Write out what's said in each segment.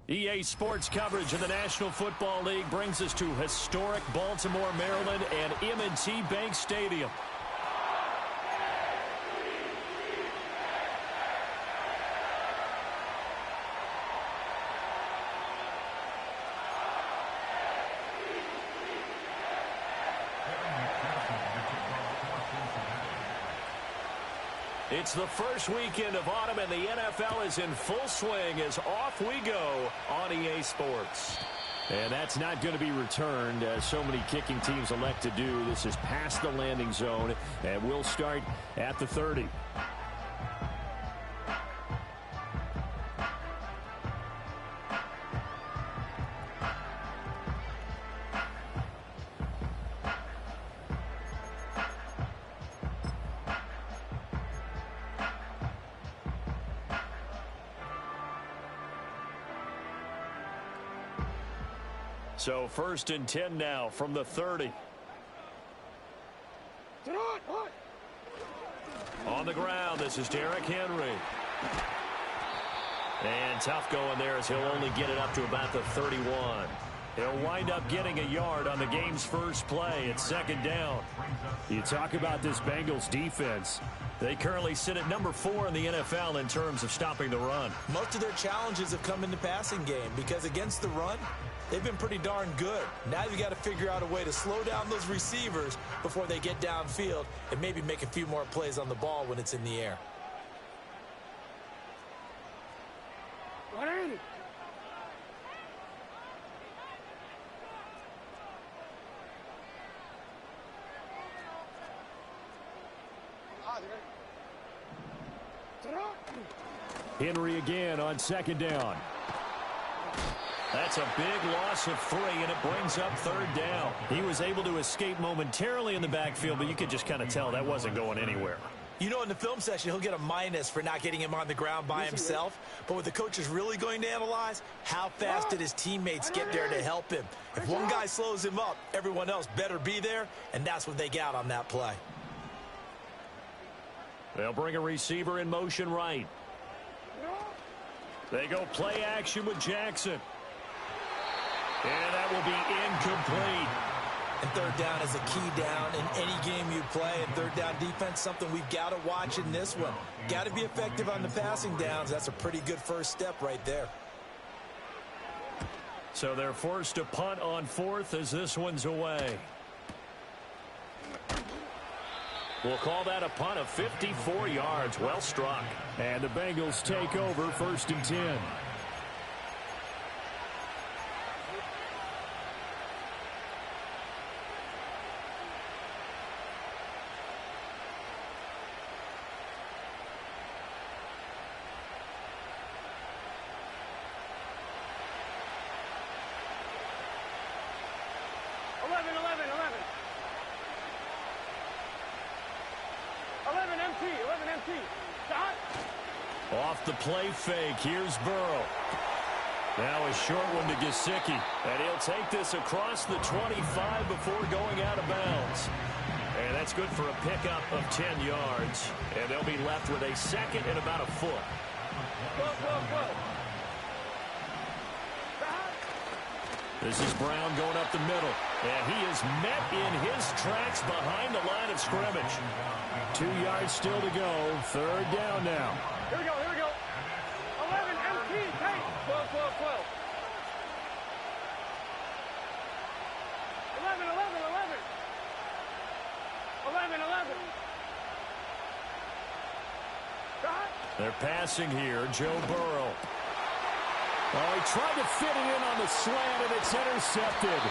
EA Sports coverage of the National Football League brings us to historic Baltimore, Maryland, and M&T Bank Stadium. It's the first weekend of autumn, and the NFL is in full swing as off we go on EA Sports. And that's not going to be returned, as so many kicking teams elect to do. This is past the landing zone, and we'll start at the 30. So 1st and 10 now from the 30. On the ground, this is Derrick Henry. And tough going there as he'll only get it up to about the 31. He'll wind up getting a yard on the game's first play. It's 2nd down. You talk about this Bengals defense. They currently sit at number 4 in the NFL in terms of stopping the run. Most of their challenges have come in the passing game because against the run, they've been pretty darn good. Now you've got to figure out a way to slow down those receivers before they get downfield and maybe make a few more plays on the ball when it's in the air. Henry again on 2nd down. That's a big loss of 3, and it brings up 3rd down. He was able to escape momentarily in the backfield, but you could just kind of tell that wasn't going anywhere. You know, in the film session, he'll get a minus for not getting him on the ground by himself. But what the coach is really going to analyze, how fast did his teammates get there to help him? If one guy slows him up, everyone else better be there, and that's what they got on that play. They'll bring a receiver in motion right. They go play action with Jackson. And that will be incomplete. And 3rd down is a key down in any game you play. And 3rd down defense, something we've got to watch in this one. Got to be effective on the passing downs. That's a pretty good first step right there. So they're forced to punt on 4th as this one's away. We'll call that a punt of 54 yards. Well struck. And the Bengals take over 1st and 10. Off the play fake, here's Burrow. Now a short one to Gesicki. And he'll take this across the 25 before going out of bounds. And that's good for a pickup of 10 yards. And they'll be left with a 2nd and about a foot. This is Brown going up the middle. And he is met in his tracks behind the line of scrimmage. 2 yards still to go. 3rd down now. Here we go, here we go. 11, MT, take. 12, 12, 12. 11, 11, 11. 11, 11. They're passing here. Joe Burrow. Oh, he tried to fit it in on the slant, and it's intercepted.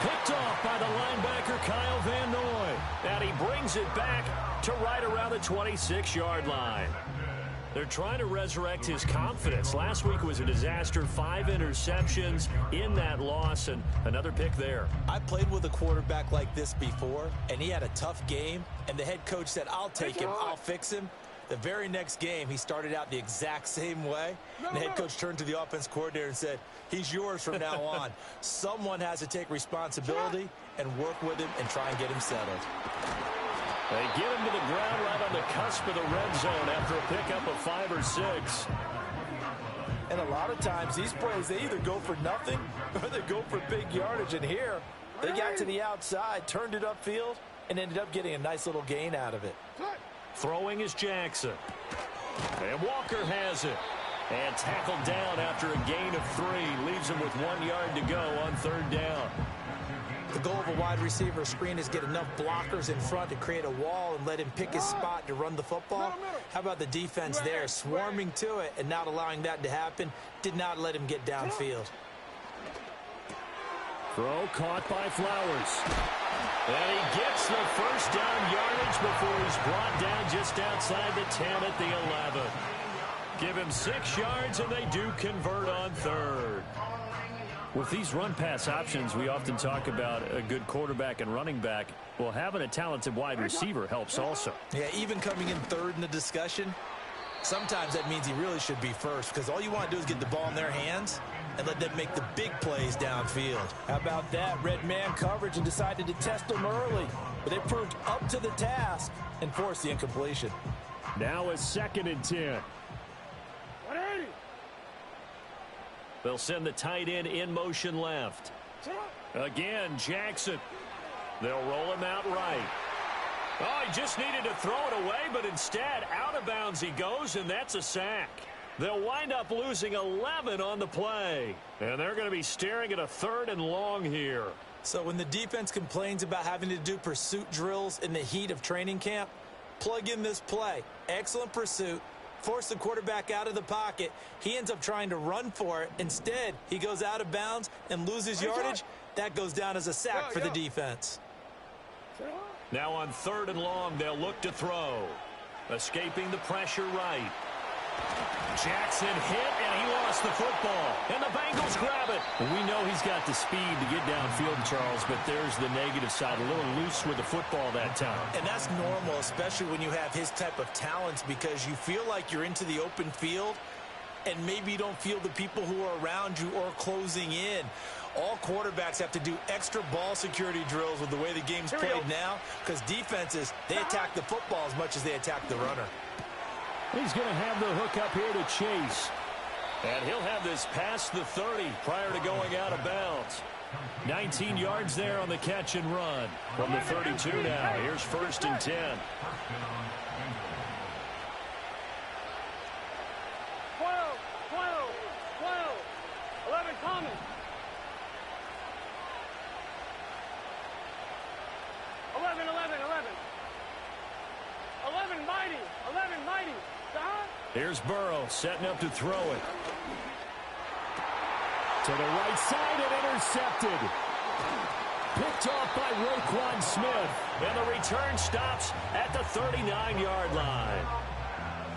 Picked off by the linebacker, Kyle Van Noy. And he brings it back to right around the 26-yard line. They're trying to resurrect his confidence. Last week was a disaster. 5 interceptions in that loss, and another pick there. I played with a quarterback like this before, and he had a tough game, and the head coach said, I'll take him, I'll fix him. The very next game, he started out the exact same way. And the head coach turned to the offense coordinator and said, he's yours from now on. Someone has to take responsibility and work with him and try and get him settled. They get him to the ground right on the cusp of the red zone after a pickup of 5 or 6. And a lot of times these plays, they either go for nothing or they go for big yardage. And here, they got to the outside, turned it upfield, and ended up getting a nice little gain out of it. Throwing is Jackson. And Walker has it. And tackled down after a gain of 3. Leaves him with 1 yard to go on 3rd down. The goal of a wide receiver screen is get enough blockers in front to create a wall and let him pick his spot to run the football. How about the defense there, swarming to it and not allowing that to happen? Did not let him get downfield. Throw caught by Flowers. And he gets the first down yardage before he's brought down just outside the 10 at the 11. Give him 6 yards, and they do convert on 3rd. With these run-pass options, we often talk about a good quarterback and running back. Well, having a talented wide receiver helps also. Yeah, even coming in 3rd in the discussion, sometimes that means he really should be first, because all you want to do is get the ball in their hands and let them make the big plays downfield. How about that? Red man coverage and decided to test them early. But they proved up to the task and forced the incompletion. Now a 2nd and 10. They'll send the tight end in motion left. Again, Jackson. They'll roll him out right. Oh, he just needed to throw it away, but instead, out of bounds he goes, and that's a sack. They'll wind up losing 11 on the play. And they're going to be staring at a 3rd and long here. So when the defense complains about having to do pursuit drills in the heat of training camp, plug in this play. Excellent pursuit. Force the quarterback out of the pocket. He ends up trying to run for it. Instead, he goes out of bounds and loses yardage. That goes down as a sack for the defense. Now on 3rd and long, they'll look to throw. Escaping the pressure right. Jackson hit, and he lost the football. And the Bengals grab it. We know he's got the speed to get downfield, Charles, but there's the negative side. A little loose with the football that time. And that's normal, especially when you have his type of talents, because you feel like you're into the open field, and maybe you don't feel the people who are around you or closing in. All quarterbacks have to do extra ball security drills with the way the game's played now, because defenses, they attack the football as much as they attack the runner. He's going to have the hook up here to Chase. And he'll have this past the 30 prior to going out of bounds. 19 yards there on the catch and run. From the 32 now, here's 1st and 10. 12, 11 common. 11 mighty. 11 mighty. Here's Burrow setting up to throw it. To the right side and intercepted. Picked off by Roquan Smith. And the return stops at the 39-yard line.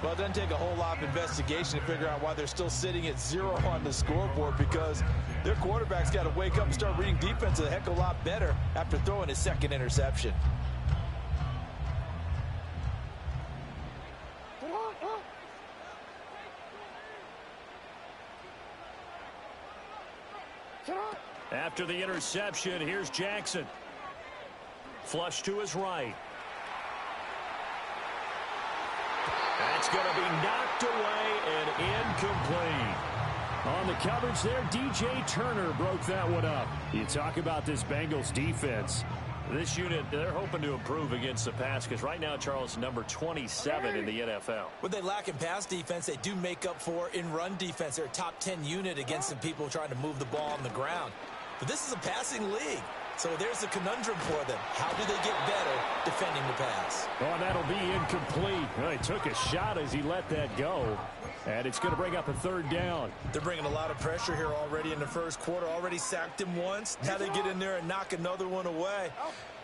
Well, it doesn't take a whole lot of investigation to figure out why they're still sitting at 0 on the scoreboard, because their quarterback's got to wake up and start reading defense a heck of a lot better after throwing his 2nd interception. After the interception, here's Jackson. Flush to his right. That's going to be knocked away and incomplete. On the coverage there, D.J. Turner broke that one up. You talk about this Bengals defense. This unit, they're hoping to improve against the pass, because right now, Charles, number 27 in the NFL. What they lack in pass defense, they do make up for in run defense. They're a top 10 unit against some people trying to move the ball on the ground. But this is a passing league, so there's a conundrum for them. How do they get better defending the pass? Oh, and that'll be incomplete. Well, he took a shot as he let that go, and it's going to bring up a 3rd down. They're bringing a lot of pressure here already in the first quarter. Already sacked him once. Now they get in there and knock another one away.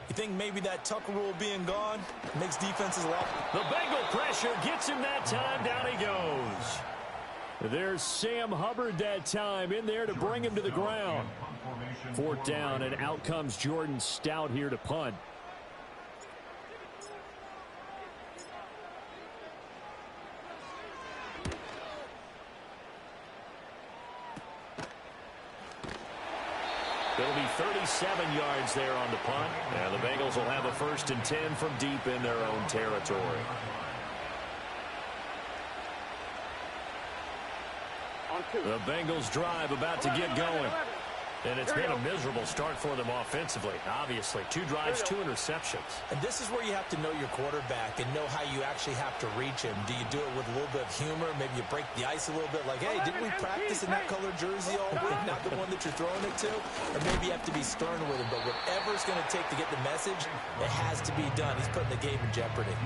You think maybe that Tucker rule being gone makes defenses a lot? The Bengal pressure gets him that time. Down he goes. There's Sam Hubbard that time in there to bring him to the ground. 4th down, and out comes Jordan Stout here to punt. It'll be 37 yards there on the punt. And the Bengals will have a 1st and 10 from deep in their own territory. On The Bengals drive about to get going. And it's been a miserable start for them offensively, obviously. 2 drives, 2 interceptions. And this is where you have to know your quarterback and know how you actually have to reach him. Do you do it with a little bit of humor? Maybe you break the ice a little bit like, hey, didn't we practice in that colored jersey all week, not the one that you're throwing it to? Or maybe you have to be stern with him. But whatever it's going to take to get the message, it has to be done. He's putting the game in jeopardy.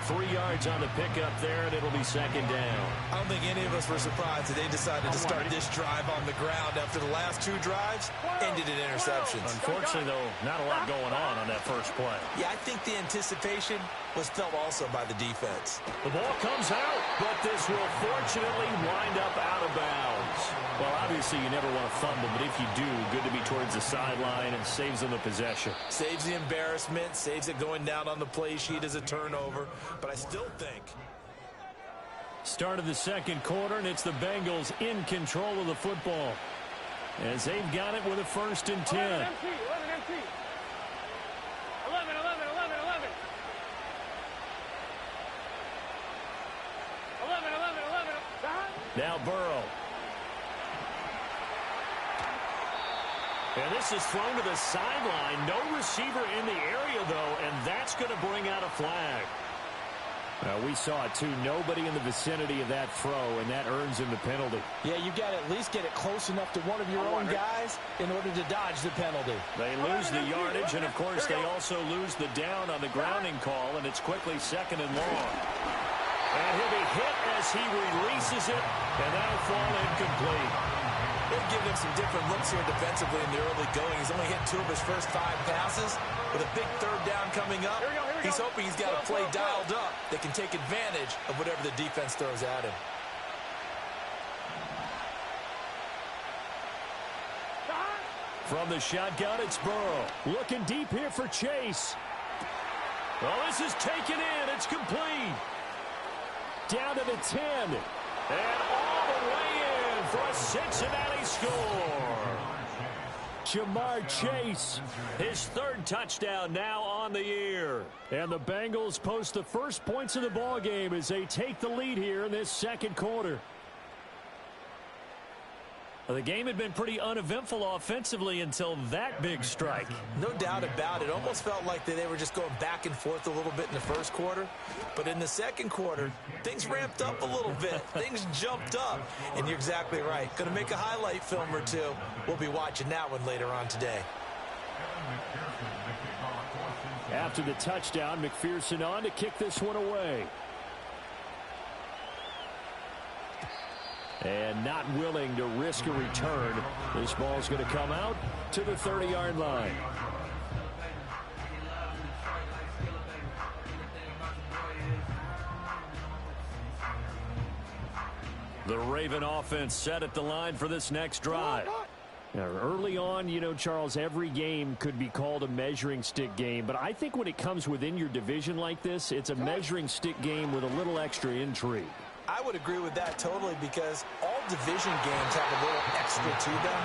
3 yards on the pickup there, and it'll be second down. I don't think any of us were surprised that they decided to start this drive on the ground after the last 2 drives ended in interceptions. Unfortunately, though, not a lot going on that first play. Yeah, I think the anticipation was felt also by the defense. The ball comes out, but this will fortunately wind up out of bounds. Well, obviously, you never want to fumble, but if you do, good to be towards the sideline and saves them the possession. Saves the embarrassment, saves it going down on the play sheet as a turnover, but I still think. Start of the second quarter, and it's the Bengals in control of the football as they've got it with a 1st and 10. 11 empty. 11. 11. Now Burrow. And this is thrown to the sideline. No receiver in the area, though, and that's going to bring out a flag. We saw it, too. Nobody in the vicinity of that throw, and that earns him the penalty. Yeah, you got to at least get it close enough to one of your own guys in order to dodge the penalty. They lose the yardage, and, of course, they also lose the down on the grounding call, and it's quickly 2nd and long. And he'll be hit as he releases it, and that'll fall incomplete. They've given him some different looks here defensively in the early going. He's only hit 2 of his first 5 passes. With a big 3rd down coming up, he's hoping he's got a play dialed up that can take advantage of whatever the defense throws at him. From the shotgun, it's Burrow. Looking deep here for Chase. Well, this is taken in. It's complete. Down to the 10. And all the way in for a Cincinnati score. Jamar Chase, his 3rd touchdown now on the year. And the Bengals post the first points of the ballgame as they take the lead here in this second quarter. Well, the game had been pretty uneventful offensively until that big strike. No doubt about it. Almost felt like they were just going back and forth a little bit in the first quarter. But in the second quarter, things ramped up a little bit. Things jumped up. And you're exactly right. Going to make a highlight film or 2. We'll be watching that one later on today. After the touchdown, McPherson on to kick this one away. And not willing to risk a return. This ball's going to come out to the 30-yard line. The Raven offense set at the line for this next drive. Now, early on, you know, Charles, every game could be called a measuring stick game. But I think when it comes within your division like this, it's a measuring stick game with a little extra intrigue. I would agree with that totally because all division games have a little extra to them.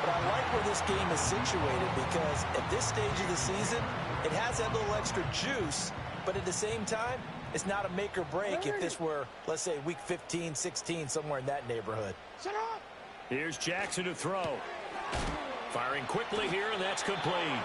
But I like where this game is situated because at this stage of the season, it has that little extra juice. But at the same time, it's not a make or break if this were, let's say, week 15, 16, somewhere in that neighborhood. Here's Jackson to throw. Firing quickly here, and that's complete.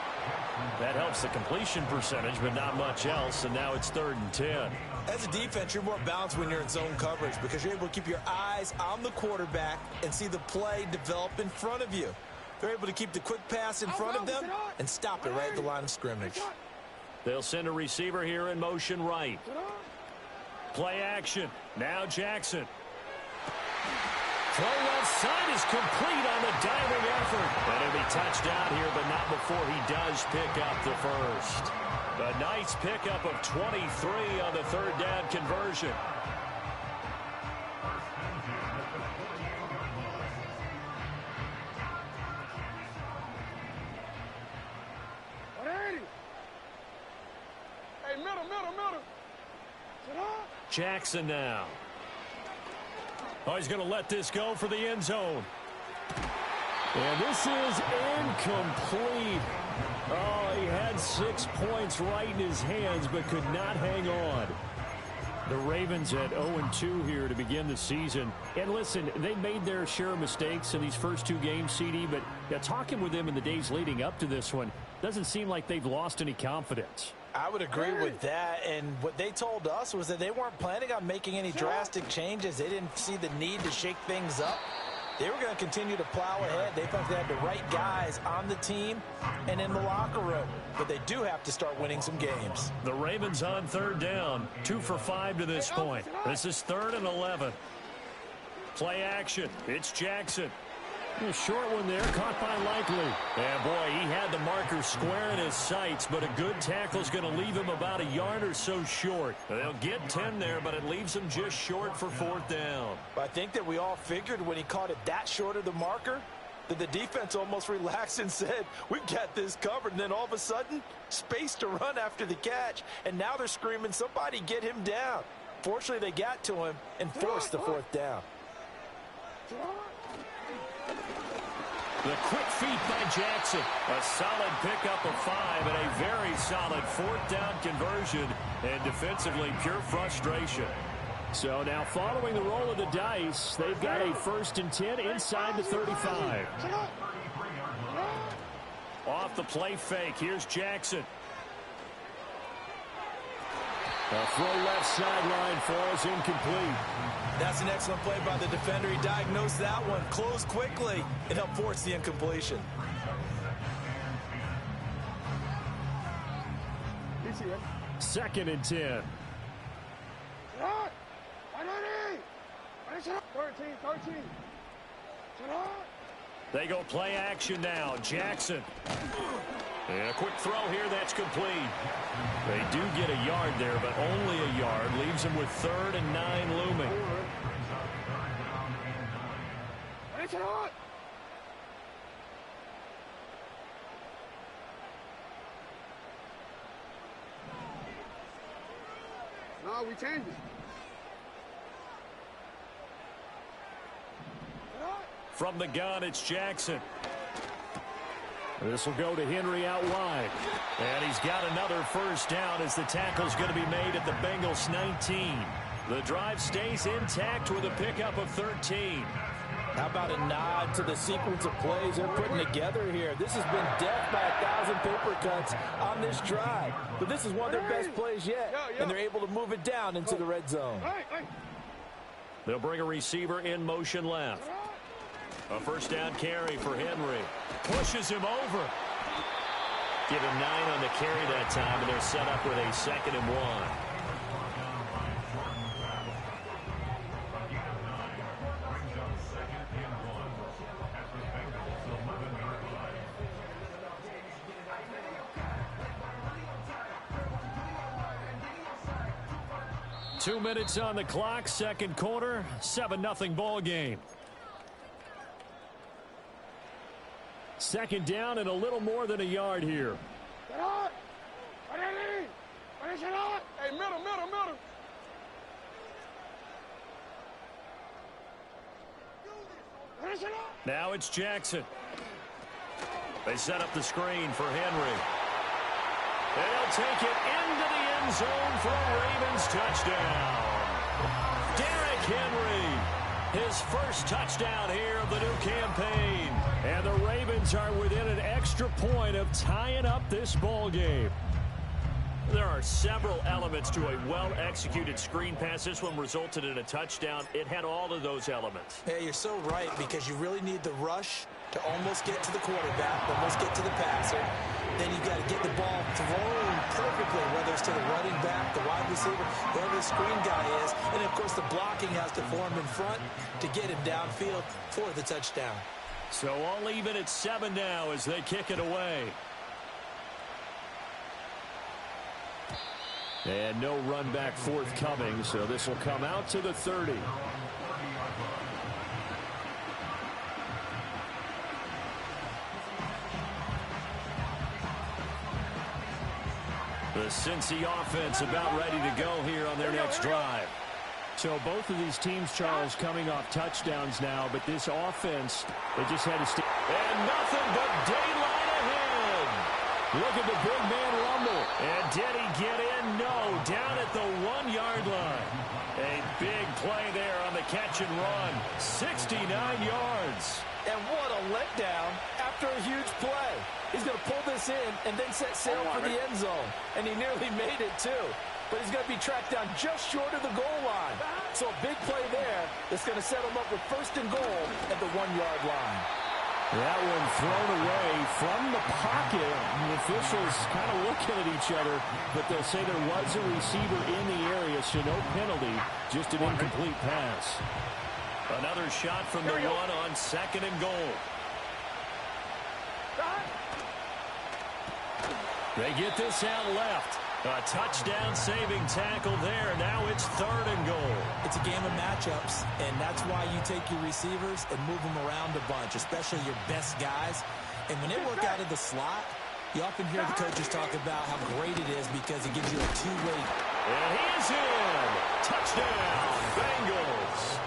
That helps the completion percentage, but not much else, and now it's 3rd and 10. As a defense, you're more balanced when you're in zone coverage because you're able to keep your eyes on the quarterback and see the play develop in front of you. They're able to keep the quick pass in front of them and stop it right at the line of scrimmage. They'll send a receiver here in motion right. Play action. Now Jackson. Throw left side is complete on the diving effort. And he'll be touched down here, but not before he does pick up the first. A nice pickup of 23 on the 3rd down conversion. Hey, middle. Jackson now. Oh, he's going to let this go for the end zone. And this is incomplete. Oh, he had 6 points right in his hands, but could not hang on. The Ravens at 0-2 here to begin the season. And listen, they made their share of mistakes in these first two games, CD, but talking with them in the days leading up to this one, doesn't seem like they've lost any confidence. I would agree with that, and what they told us was that they weren't planning on making any drastic changes. They didn't see the need to shake things up. They were going to continue to plow ahead. They thought they had the right guys on the team and in the locker room. But they do have to start winning some games. The Ravens on third down. 2 for 5 to this point. This is 3rd and 11. Play action. It's Jackson. A short one there, caught by Likely. And boy, he had the marker square in his sights, but a good tackle is going to leave him about a yard or so short. They'll get 10 there, but it leaves him just short for 4th down. I think that we all figured when he caught it that short of the marker, that the defense almost relaxed and said, we've got this covered. And then all of a sudden, space to run after the catch. And now they're screaming, somebody get him down. Fortunately, they got to him and forced the 4th down. The quick feet by Jackson. A solid pickup of 5 and a very solid 4th down conversion. And defensively, pure frustration. So now following the roll of the dice, they've got a 1st and 10 inside the 35. Off the play fake. Here's Jackson. A throw left sideline falls incomplete. That's an excellent play by the defender. He diagnosed that one, closed quickly, and helped force the incompletion. 2nd and 10. 13. They go play action now. Jackson. And a quick throw here that's complete. They do get a yard there, but only a yard. Leaves them with 3rd and 9 looming. No, we changed it. From the gun, it's Jackson. This will go to Henry out wide. And he's got another 1st down as the tackle's going to be made at the Bengals 19. The drive stays intact with a pickup of 13. How about a nod to the sequence of plays they're putting together here? This has been death by 1,000 paper cuts on this drive. But this is one of their best plays yet. And they're able to move it down into the red zone. They'll bring a receiver in motion left. A 1st down carry for Henry. Pushes him over. Give him 9 on the carry that time, and they're set up with a 2nd and 1. Two minutes on the clock, 2nd quarter, 7-0 ball game. 2nd down and a little more than a yard here. Hey, middle. Now it's Jackson. They set up the screen for Henry. And he'll take it into the end zone for a Ravens touchdown. Derrick Henry, his 1st touchdown here of the new campaign. And the Ravens are within an extra point of tying up this ball game. There are several elements to a well-executed screen pass. This one resulted in a touchdown. It had all of those elements. Yeah, you're so right, because you really need the rush to almost get to the quarterback, almost get to the passer. Then you've got to get the ball thrown perfectly, whether it's to the running back, the wide receiver, whoever the screen guy is. And, of course, the blocking has to form in front to get him downfield for the touchdown. So all even at 7 now as they kick it away. And no run back forthcoming, so this will come out to the 30. The Cincy offense about ready to go here on their next drive. So both of these teams, Charles, coming off touchdowns now, but this offense, they just had to stay. And nothing but daylight ahead. Look at the big man rumble. And did he get in? No, down at the 1-yard line. catch and run. 69 yards. And what a letdown after a huge play. He's going to pull this in and then set sail for the end zone. And he nearly made it, too. But he's going to be tracked down just short of the goal line. So a big play there that's going to set him up with first and goal at the 1-yard line. That one thrown away from the pocket. The officials kind of looking at each other, but they'll say there was a receiver in the area, so no penalty, just an incomplete pass. Another shot from the one on second and goal. They get this out left. A touchdown-saving tackle there. Now it's third and goal. It's a game of matchups, and that's why you take your receivers and move them around a bunch, especially your best guys. And when they work out of the slot, you often hear the coaches talk about how great it is because it gives you a two-way. And he is in. Touchdown, Bengals.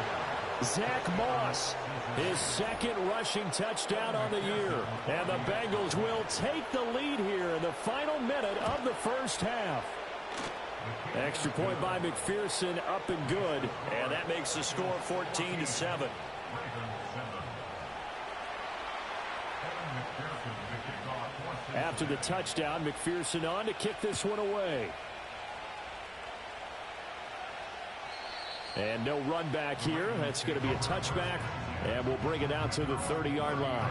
Zach Moss, his second rushing touchdown on the year. And the Bengals will take the lead here in the final minute of the first half. Extra point by McPherson, up and good. And that makes the score 14-7. After the touchdown, McPherson on to kick this one away. And no run back here. That's going to be a touchback. And we'll bring it out to the 30-yard line.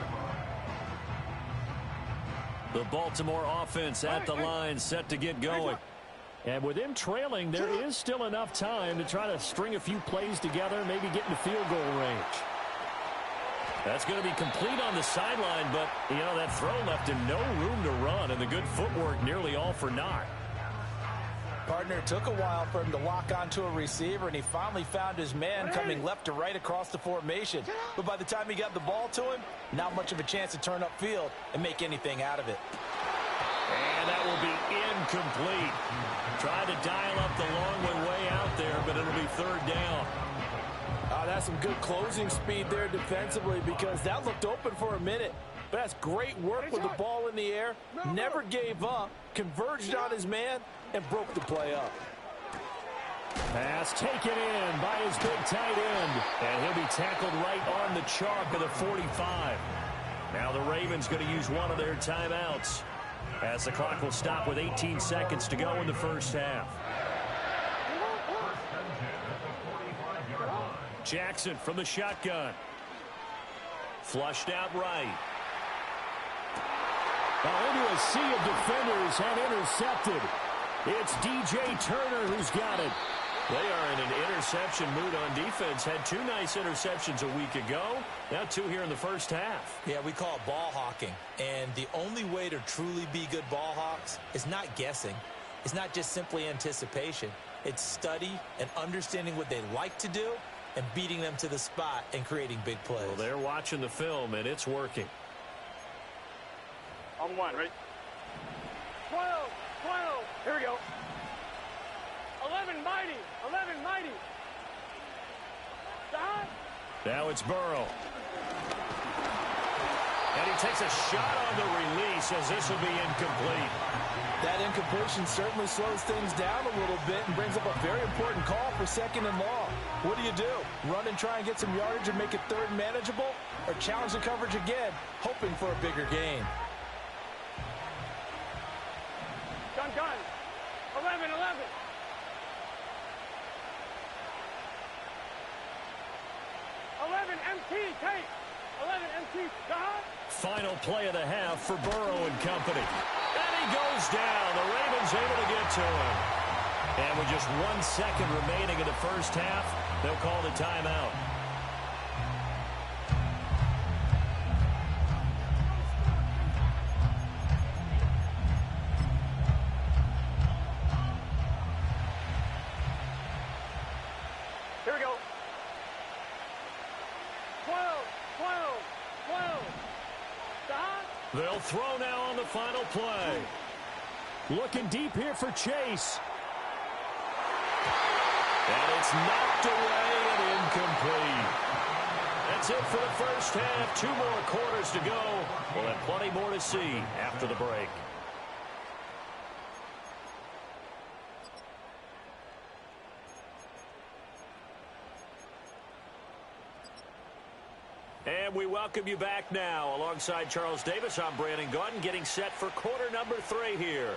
The Baltimore offense at the line, set to get going. And with them trailing, there is still enough time to try to string a few plays together, maybe get in the field goal range. That's going to be complete on the sideline, but, you know, that throw left him no room to run, and the good footwork nearly all for naught. Partner, took a while for him to lock onto a receiver, and he finally found his man coming left to right across the formation. But by the time he got the ball to him, not much of a chance to turn upfield and make anything out of it. And that will be incomplete. Tried to dial up the long one way out there, but it'll be third down. That's some good closing speed there defensively because that looked open for a minute. But that's great work with the ball in the air. Never gave up, converged on his man, and broke the play up. Pass taken in by his big tight end. And he'll be tackled right on the chalk of the 45. Now the Ravens going to use one of their timeouts, as the clock will stop with 18 seconds to go in the first half. Jackson from the shotgun. Flushed out right. Into a sea of defenders and intercepted. It's DJ Turner who's got it. They are in an interception mood on defense. Had two nice interceptions a week ago. Now two here in the first half. Yeah, we call it ball hawking. And the only way to truly be good ball hawks is not guessing. It's not just simply anticipation. It's study and understanding what they like to do and beating them to the spot and creating big plays. Well, they're watching the film, and it's working. On one, right? 12, 12. Here we go. 11 mighty. 11 mighty. Stop. Now it's Burrow. And he takes a shot on the release as this will be incomplete. That incompletion certainly slows things down a little bit and brings up a very important call for second and long. What do? Run and try and get some yardage and make it third manageable? Or challenge the coverage again, hoping for a bigger gain? Gun. 11, 11. 11 MT, take. 11 MT, stop. Final play of the half for Burrow and company. And he goes down. The Ravens able to get to him. And with just 1 second remaining in the first half, they'll call the timeout. Here we go. 12, 12, 12. Stop. They'll throw now on the final play. Looking deep here for Chase. And it's knocked away and incomplete. That's it for the first half. 2 more quarters to go. We'll have plenty more to see after the break. And we welcome you back now. Alongside Charles Davis, I'm Brandon Gaudin, getting set for quarter number 3 here.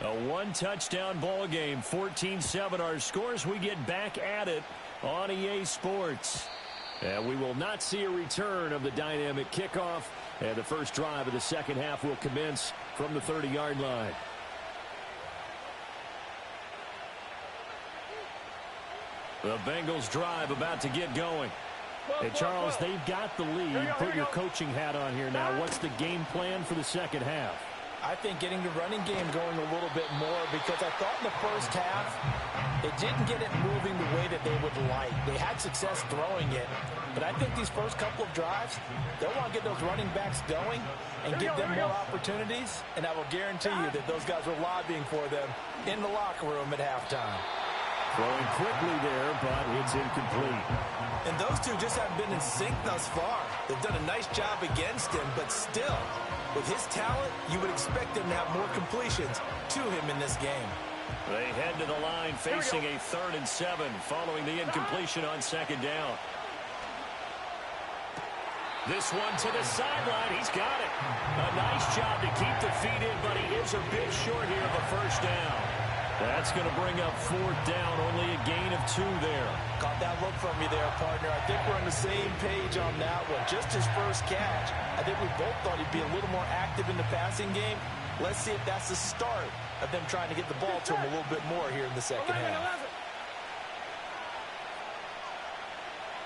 A one-touchdown ball game, 14-7 our scores. We get back at it on EA Sports. And we will not see a return of the dynamic kickoff. And the first drive of the second half will commence from the 30-yard line. The Bengals drive about to get going. Hey, Charles, they've got the lead. Put your coaching hat on here now. What's the game plan for the second half? I think getting the running game going a little bit more, because I thought in the first half they didn't get it moving the way that they would like. They had success throwing it, but I think these first couple of drives, they'll want to get those running backs going and give them more opportunities, and I will guarantee you that those guys were lobbying for them in the locker room at halftime. Throwing quickly there, but it's incomplete. And those two just haven't been in sync thus far. They've done a nice job against him, but still, with his talent, you would expect him to have more completions to him in this game. They head to the line facing a 3rd and 7 following the incompletion on second down. This one to the sideline. He's got it. A nice job to keep the feet in, but he is a bit short here of a first down. That's going to bring up 4th down, only a gain of 2 there. Caught that look from you there, partner. I think we're on the same page on that one. Just his first catch. I think we both thought he'd be a little more active in the passing game. Let's see if that's the start of them trying to get the ball to him a little bit more here in the second half.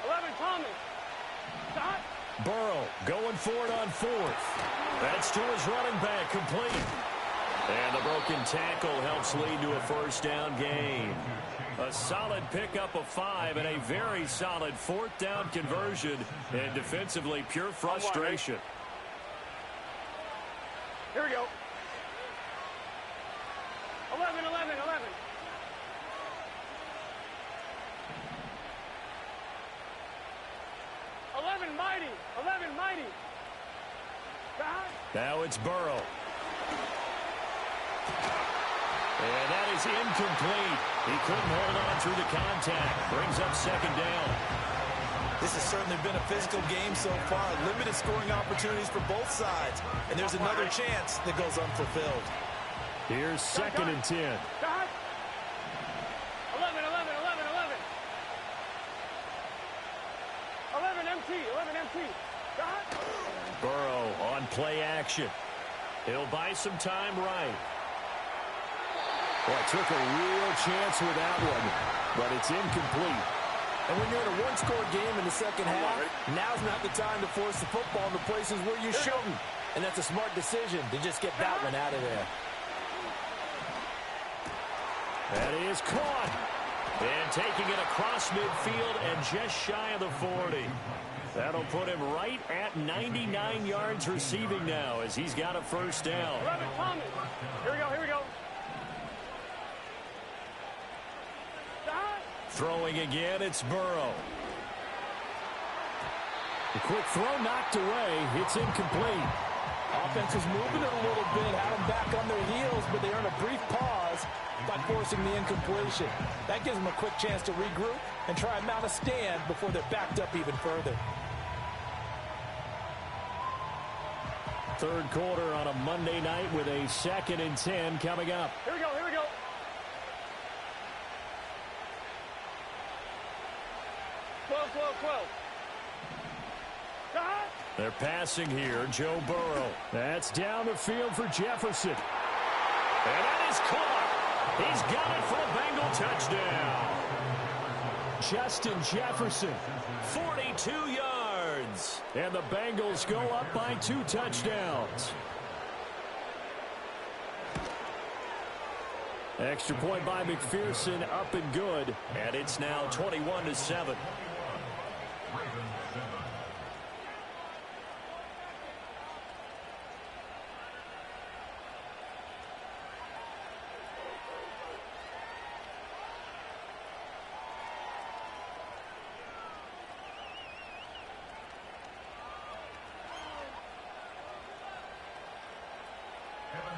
11, Thomas. Stop. Burrow going for it on 4th. That's to his running back, complete. And the broken tackle helps lead to a first down gain. A solid pickup of 5 and a very solid 4th down conversion. And defensively, pure frustration. Here we go. 11, 11, 11. Mighty. God. Now it's Burrow. And that is incomplete. He couldn't hold on through the contact. Brings up second down. This has certainly been a physical game so far. Limited scoring opportunities for both sides. And there's another chance that goes unfulfilled. Here's 2nd and 10. God. 11, 11 MT. God. Burrow on play action. He'll buy some time right. Well, took a real chance with that one, but it's incomplete. And when you're in a one-score game in the second half, now's not the time to force the football in the places where you're shooting. And that's a smart decision to just get that one out of there. That is caught. And taking it across midfield and just shy of the 40. That'll put him right at 99 yards receiving now as he's got a first down. 11, Thomas. Here we go. Throwing again, it's Burrow. The quick throw knocked away. It's incomplete. Offense is moving it a little bit, had them back on their heels, but they earn a brief pause by forcing the incompletion. That gives them a quick chance to regroup and try and mount a stand before they're backed up even further. Third quarter on a Monday night with a 2nd and 10 coming up. Here we go. 12. God. They're passing here. Joe Burrow. That's down the field for Jefferson. And that is caught. He's got it for a Bengal touchdown. Justin Jefferson, 42 yards. And the Bengals go up by 2 touchdowns. Extra point by McPherson, up and good. And it's now 21-7.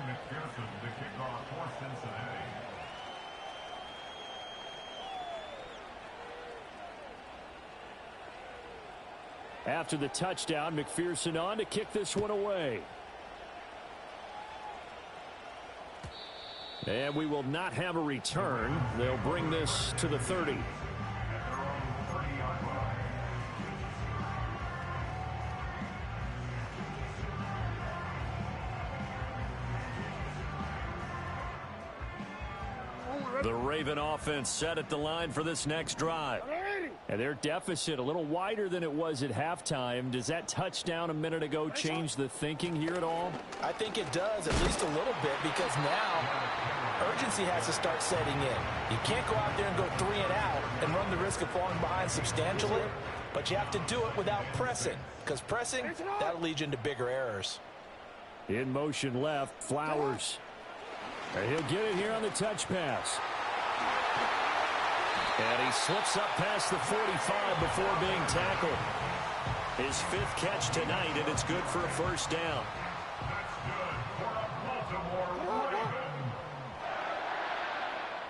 McPherson to kick off for Cincinnati. After the touchdown, McPherson on to kick this one away. And we will not have a return. They'll bring this to the 30. The Raven offense set at the line for this next drive. And their deficit a little wider than it was at halftime. Does that touchdown a minute ago change the thinking here at all? I think it does, at least a little bit, because now urgency has to start setting in. You can't go out there and go 3 and out and run the risk of falling behind substantially, but you have to do it without pressing, because pressing, that'll lead you into bigger errors. In motion left, Flowers. And he'll get it here on the touch pass. And he slips up past the 45 before being tackled. His 5th catch tonight, and it's good for a first down. That's good for a Baltimore Raven.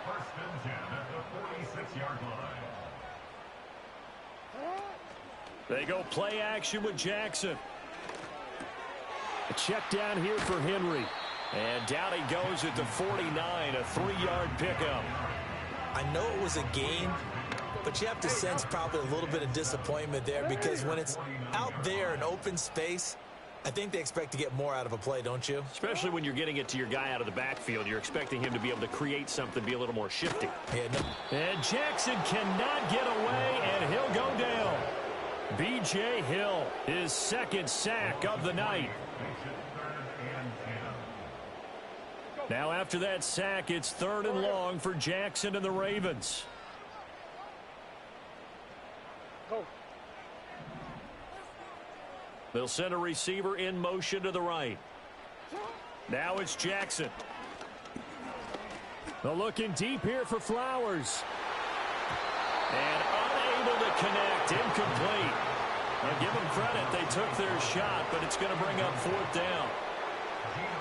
First and 10 at the 46-yard line. They go play action with Jackson. A check down here for Henry. And down he goes at the 49, a 3-yard pickup. I know it was a gain, but you have to sense probably a little bit of disappointment there, because when it's out there in open space, I think they expect to get more out of a play, don't you? Especially when you're getting it to your guy out of the backfield. You're expecting him to be able to create something, be a little more shifty. Yeah, no. And Jackson cannot get away, and he'll go down. B.J. Hill, his 2nd sack of the night. Now after that sack, it's 3rd and long for Jackson and the Ravens. They'll send a receiver in motion to the right. Now it's Jackson. They're looking deep here for Flowers. And unable to connect, incomplete. Now give them credit, they took their shot, but it's going to bring up 4th down.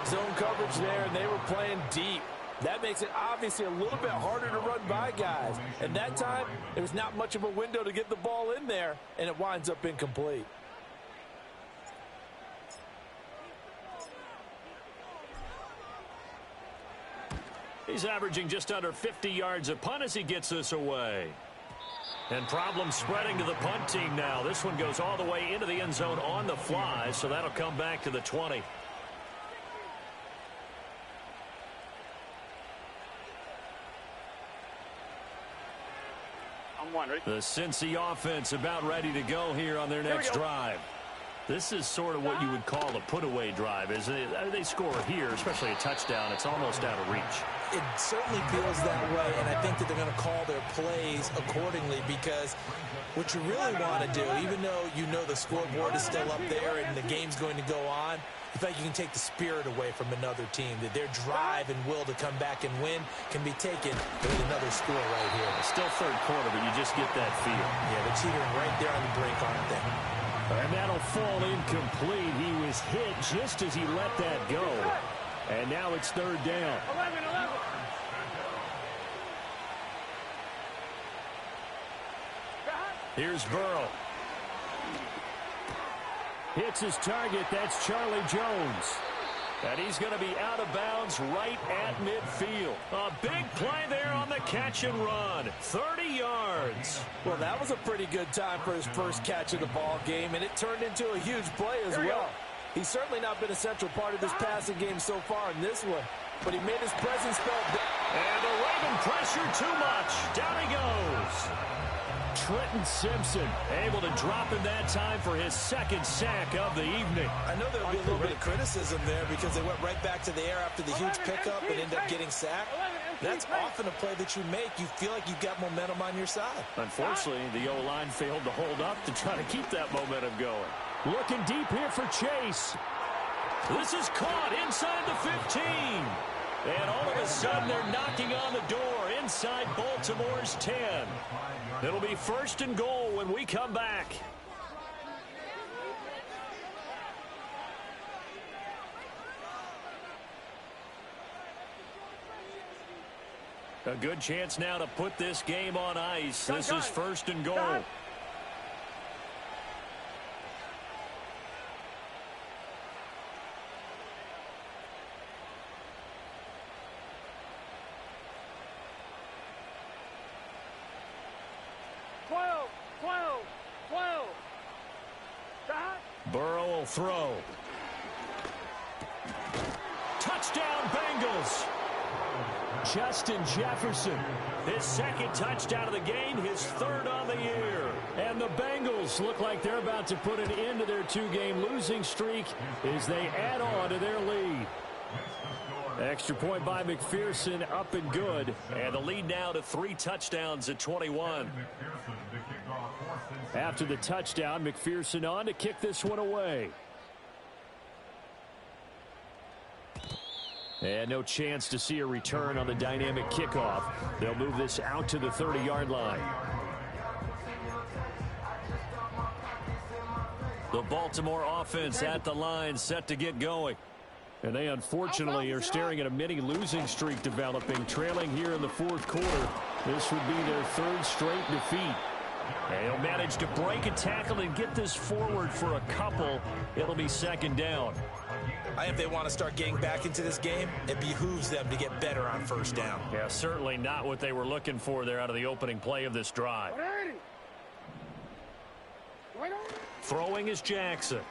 Zone coverage there, and they were playing deep. That makes it obviously a little bit harder to run by guys. And that time, there was not much of a window to get the ball in there, and it winds up incomplete. He's averaging just under 50 yards a punt as he gets this away. And problems spreading to the punt team now. This one goes all the way into the end zone on the fly, so that'll come back to the 20. The Cincy offense about ready to go here on their next drive. This is sort of what you would call a put-away drive, isn't it? They score here, especially a touchdown. It's almost out of reach. It certainly feels that way, and I think that they're going to call their plays accordingly, because what you really want to do, even though you know the scoreboard is still up there and the game's going to go on, you feel like you can take the spirit away from another team, that their drive and will to come back and win can be taken with another score right here. Still 3rd quarter, but you just get that feel. Yeah, they're teetering right there on the brink, aren't they? And that'll fall incomplete. He was hit just as he let that go. And now it's 3rd down. 11. Here's Burrow. Hits his target. That's Charlie Jones. And he's going to be out of bounds right at midfield. A big play there on the catch and run. 30 yards. Well, that was a pretty good time for his first catch of the ball game, and it turned into a huge play as well. He's certainly not been a central part of this passing game so far in this one, but he made his presence felt. And the Raven pressure too much. Down he goes. Trenton Simpson able to drop him that time for his 2nd sack of the evening. I know there'll be a little bit of criticism there because they went right back to the air after the huge pickup and ended up getting sacked. That's often a play that you make. You feel like you've got momentum on your side. Unfortunately, the O-line failed to hold up to try to keep that momentum going. Looking deep here for Chase. This is caught inside the 15. And all of a sudden, they're knocking on the door inside Baltimore's 10. It'll be 1st and goal when we come back. A good chance now to put this game on ice. This is 1st and goal. Burrow will throw. Touchdown, Bengals. Justin Jefferson, his second touchdown of the game, his third on the year. And the Bengals look like they're about to put an end to their two-game losing streak as they add on to their lead. Extra point by McPherson, up and good. And the lead now to 3 touchdowns at 21. After the touchdown, McPherson on to kick this one away. And no chance to see a return on the dynamic kickoff. They'll move this out to the 30-yard line. The Baltimore offense at the line, set to get going. And they unfortunately are staring at a mini losing streak developing, trailing here in the fourth quarter. This would be their 3rd straight defeat. And he'll manage to break a tackle and get this forward for a couple. It'll be 2nd down. I think if they want to start getting back into this game, it behooves them to get better on 1st down. Yeah, certainly not what they were looking for there out of the opening play of this drive. Throwing is Jackson.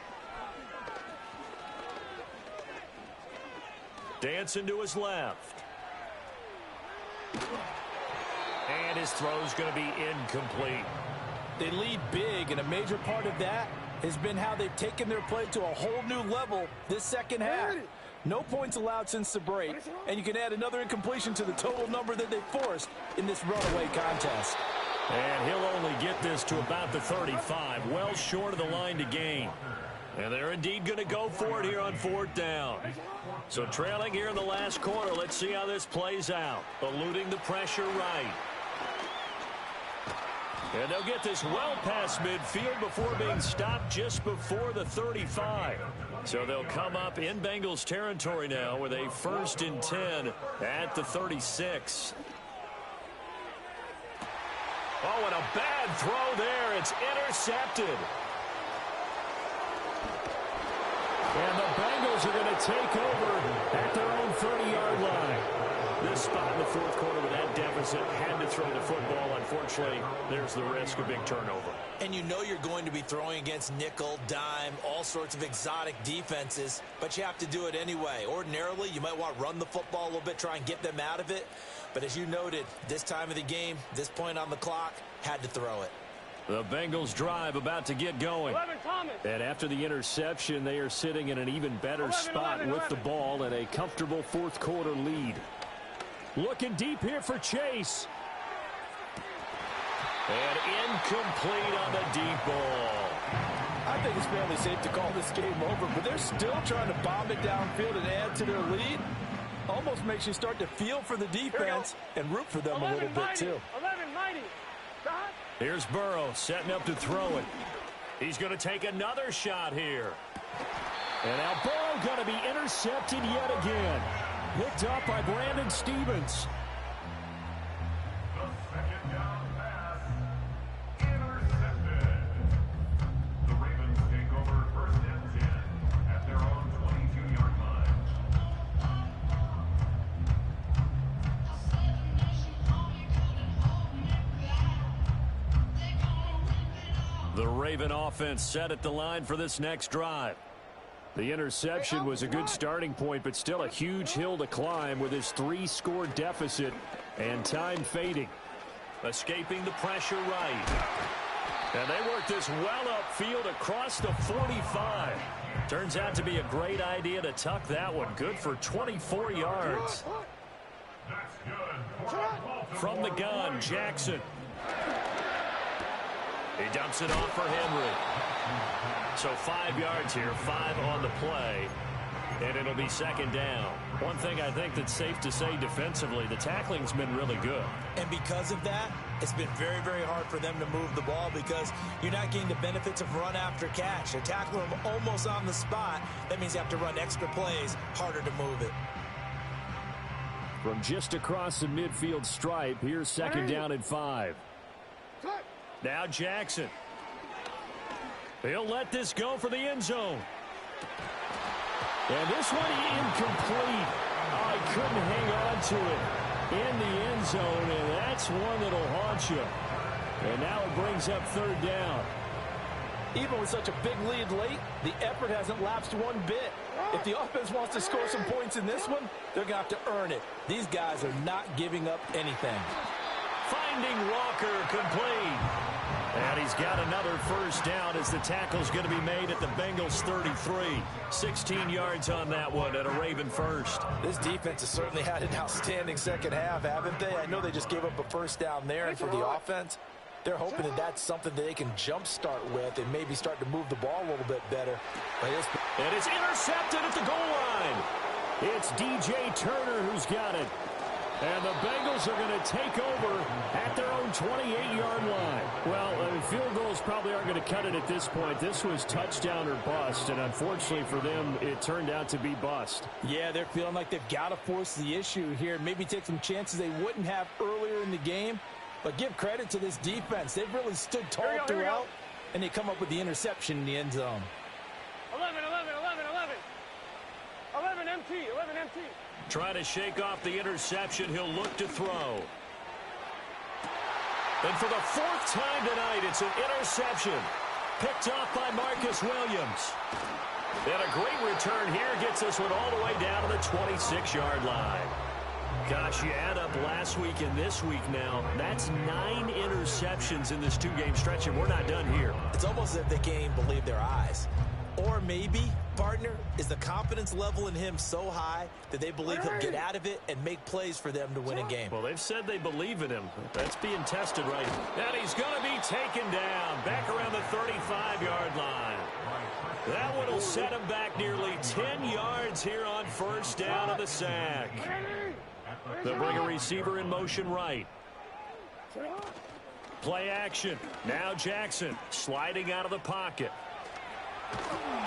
Dancing to his left. And his throw's going to be incomplete. They lead big, and a major part of that has been how they've taken their play to a whole new level this second half. No points allowed since the break, and you can add another incompletion to the total number that they forced in this runaway contest. And he'll only get this to about the 35, well short of the line to gain. And they're indeed going to go for it here on 4th down. So trailing here in the last quarter, let's see how this plays out. Eluding the pressure right. And they'll get this well past midfield before being stopped just before the 35. So they'll come up in Bengals territory now with a 1st and 10 at the 36. Oh, and a bad throw there. It's intercepted. And the Bengals are going to take over at their own 30-yard line. This spot in the fourth quarter with that deficit, had to throw the football. Unfortunately, there's the risk of big turnover. And you know you're going to be throwing against nickel, dime, all sorts of exotic defenses, but you have to do it anyway. Ordinarily, you might want to run the football a little bit, try and get them out of it. But as you noted, this time of the game, this point on the clock, had to throw it. The Bengals drive about to get going. And after the interception, they are sitting in an even better spot with the ball and a comfortable fourth quarter lead. Looking deep here for Chase. And incomplete on the deep ball. I think it's fairly safe to call this game over, but they're still trying to bomb it downfield and add to their lead. Almost makes you start to feel for the defense and root for them a little bit too. Here's Burrow setting up to throw it. He's going to take another shot here. And now Burrow going to be intercepted yet again. Picked up by Brandon Stevens. The 2nd down pass. Intercepted. The Ravens take over 1st and 10 at their own 22-yard line. The Raven offense set at the line for this next drive. The interception was a good starting point, but still a huge hill to climb with his 3-score deficit and time fading. Escaping the pressure right. And they work this well upfield across the 45. Turns out to be a great idea to tuck that one. Good for 24 yards. That's good. From the gun, Jackson. He dumps it off for Henry. So 5 yards here, 5 on the play, and it'll be 2nd down. One thing I think that's safe to say defensively, the tackling's been really good. And because of that, it's been very, very hard for them to move the ball because you're not getting the benefits of run after catch. They're tackling them almost on the spot. That means you have to run extra plays, harder to move it. From just across the midfield stripe, here's 2nd down and 5. Now Jackson. He'll let this go for the end zone. And this one incomplete. I couldn't hang on to it in the end zone, and that's one that'll haunt you. And now it brings up 3rd down. Even with such a big lead late, the effort hasn't lapsed one bit. If the offense wants to score some points in this one, they're going to have to earn it. These guys are not giving up anything. Finding Walker complete. And he's got another first down as the tackle's going to be made at the Bengals 33. 16 yards on that one at a Raven first. This defense has certainly had an outstanding second half, haven't they? I know they just gave up a first down there, and for the offense, they're hoping that that's something that they can jumpstart with and maybe start to move the ball a little bit better. And it's intercepted at the goal line. It's DJ Turner who's got it. And the Bengals are going to take over at their own 28-yard line. Well, field goals probably aren't going to cut it at this point. This was touchdown or bust, and unfortunately for them, it turned out to be bust. Yeah, they're feeling like they've got to force the issue here, maybe take some chances they wouldn't have earlier in the game. But give credit to this defense. They've really stood tall throughout, and they come up with the interception in the end zone. 11 MT. Trying to shake off the interception. He'll look to throw. And for the fourth time tonight, it's an interception. Picked off by Marcus Williams. And a great return here gets this one all the way down to the 26-yard line. Gosh, you add up last week and this week now, that's 9 interceptions in this two-game stretch, and we're not done here. It's almost as if they can't even believe their eyes. Or maybe, partner, is the confidence level in him so high that they believe he'll get out of it and make plays for them to win a game. Well, they've said they believe in him. That's being tested right now. And he's going to be taken down back around the 35-yard line. That one will set him back nearly 10 yards here on first down of the sack. They'll bring a receiver in motion right. Play action. Now Jackson sliding out of the pocket.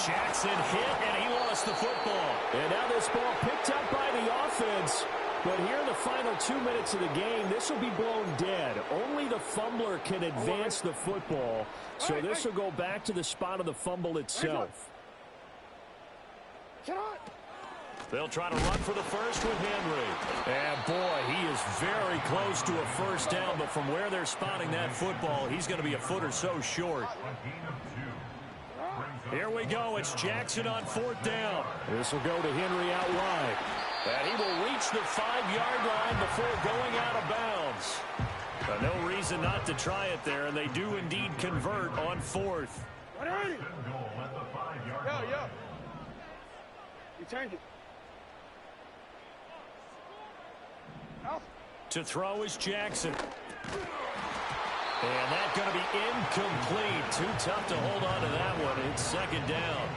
Jackson hit, and he lost the football. And now this ball picked up by the offense. But here in the final 2 minutes of the game, this will be blown dead. Only the fumbler can advance the football. So this will go back to the spot of the fumble itself. They'll try to run for the first with Henry. And, boy, he is very close to a first down. But from where they're spotting that football, he's going to be a foot or so short. Here we go. It's Jackson on fourth down. This will go to Henry out wide. And he will reach the 5-yard line before going out of bounds. But no reason not to try it there, and they do indeed convert on fourth. Yo. You change it. To throw is Jackson. And that's going to be incomplete. Too tough to hold on to that one. It's second down.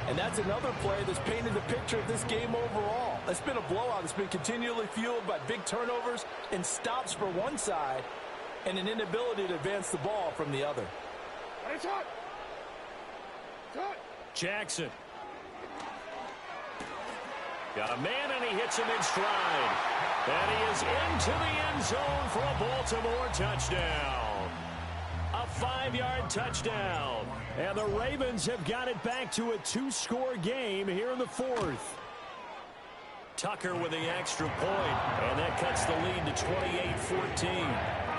And that's another play that's painted the picture of this game overall. It's been a blowout. It's been continually fueled by big turnovers and stops for one side and an inability to advance the ball from the other. Jackson. Got a man, and he hits him in stride. And he is into the end zone for a Baltimore touchdown. A 5-yard touchdown. And the Ravens have got it back to a 2-score game here in the fourth. Tucker with the extra point, and that cuts the lead to 28-14.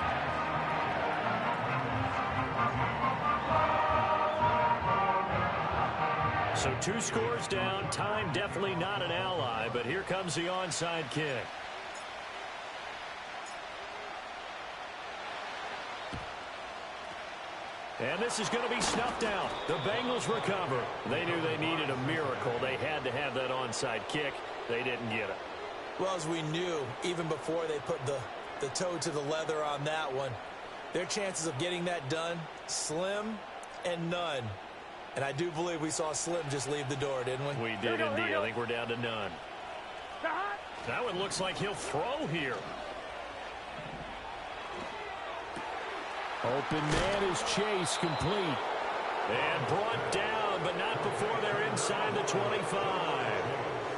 So 2 scores down. Time definitely not an ally, but here comes the onside kick. And this is going to be snuffed out. The Bengals recover. They knew they needed a miracle. They had to have that onside kick. They didn't get it. Well, as we knew, even before they put the toe to the leather on that one, their chances of getting that done, slim and none. And I do believe we saw Slim just leave the door, didn't we? We did indeed. I think we're down to none. That one looks like he'll throw here. Open man is Chase, complete. And brought down, but not before they're inside the 25.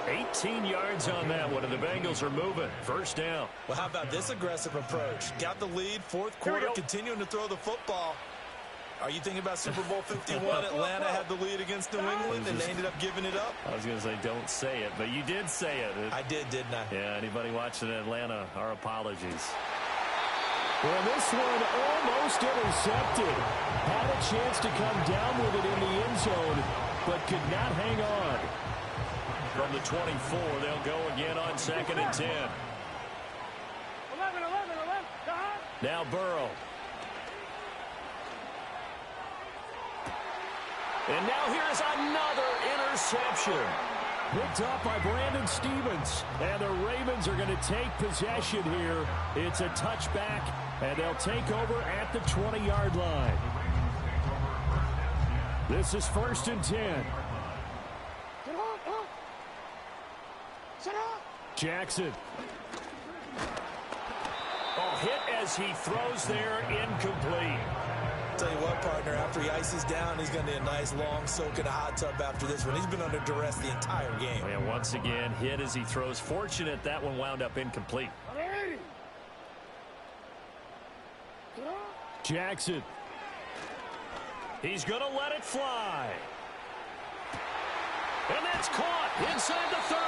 18 yards on that one, and the Bengals are moving. First down. Well, how about this aggressive approach? Got the lead, fourth quarter, continuing to throw the football. Are you thinking about Super Bowl 51? Atlanta had the lead against New England, and they ended up giving it up? I was going to say don't say it, but you did say it. I did, didn't I? Yeah, anybody watching Atlanta, our apologies. Well, this one almost intercepted. Had a chance to come down with it in the end zone, but could not hang on. From the 24, they'll go again on 2nd and 10. 11. Now Burrow. And now here's another interception. Picked up by Brandon Stevens. And the Ravens are going to take possession here. It's a touchback, and they'll take over at the 20-yard line. This is 1st and 10. Jackson. Oh, hit as he throws there, incomplete. Tell you what, partner, after he ices down, he's going to need a nice long soak in a hot tub after this one. He's been under duress the entire game. And once again, hit as he throws. Fortunate that one wound up incomplete. Jackson. He's going to let it fly. And that's caught inside the 30.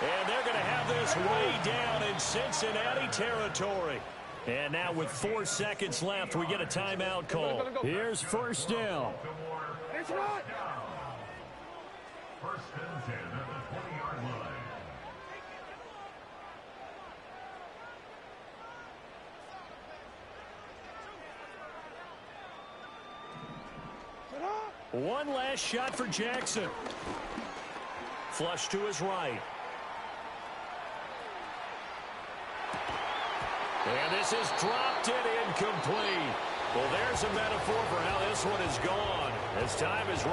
And they're going to have this way down in Cincinnati territory. And now with 4 seconds left, we get a timeout call. Here's 1st down. It's right. 1st and 10 at the 20-yard line. One last shot for Jackson. Flush to his right. And this is dropped it incomplete. Well, there's a metaphor for how this one is gone. As time is running.